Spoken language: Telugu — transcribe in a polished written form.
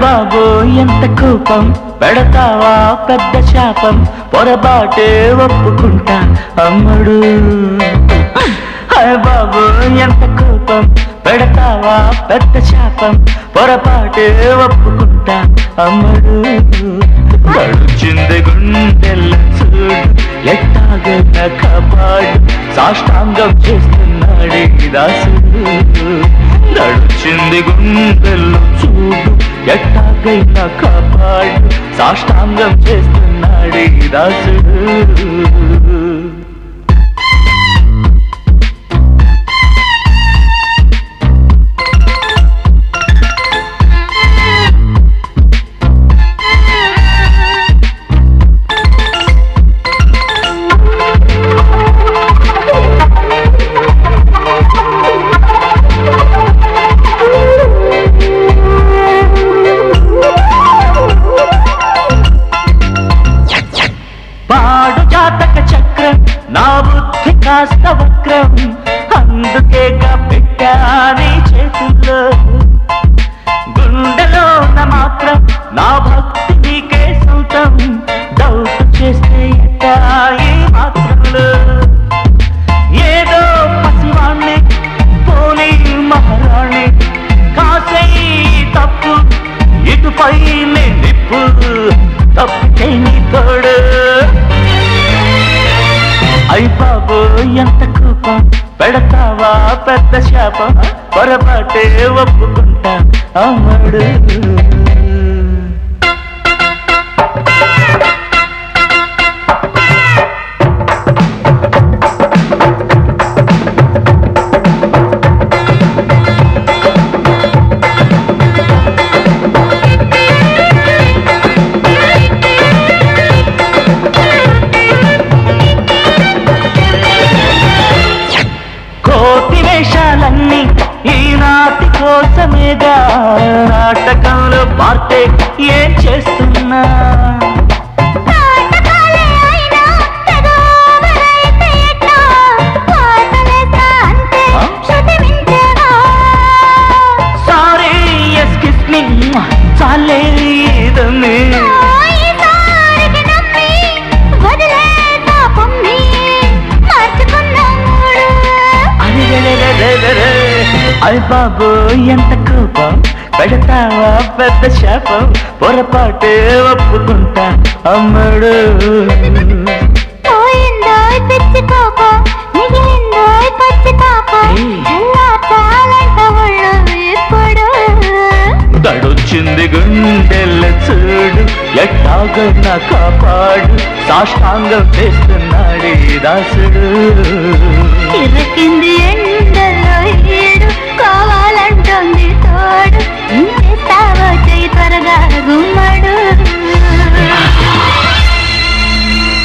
బాబో ఎంత కోపం పెడతావా పెద్ద శాపం పొరబాటే ఒప్పుకుంటా అమ్మడు హాయ్ బాబో ఎంత కోపం పెడతావా పెద్ద శాపం పొరపాటే ఒప్పుకుంటా అమ్మడు గడుచింది గుండెల్ల చూడు ఎట్టాగైన కాపాడు సాష్టాంగం చేస్తున్నాడే దాసుడు నడుచింది గుండెల్లో చూడు ఎట్టాగైన కాపాడు సాష్టాంగం చేస్తున్నాడే దాసుడు పాడు జాతక చక్రం నా బుద్ధి కాస్త వక్రం అందుకేగా పెట్టాని చేతుల్లో గుండెలోన మాత్రం నా భక్తి నీకే సొంతం డౌట్ చేస్తే ఎట్టాయి మాత్రంలో ఏదో పసివాణ్ణి పోనీ మహారాణి కాసే తప్పు ఇటుపై నిప్పు తప్పితే నీ తోడు అయ్ బాబో ఎంత కోపం పెడతావా పెద్ద శాపం పొరపాటే ఒప్పుకుంటా అమ్మడు వేషాలన్నీ ఈనాటి కోసమేగా నాటకంలో పార్టే ఏం చేస్తున్నా సారీ ఎస్కిస్ మీ చాలేదని అయ్ బాబో ఎంత కోపం పెడతావా పెద్ద శాపం పొరపాటే ఒప్పుకుంటా అమ్మడు దడొచ్చింది గుండెల్ల చూడు ఎట్టాగైనా కాపాడు సాష్టాంగం చేస్తున్నాడే దాసుడు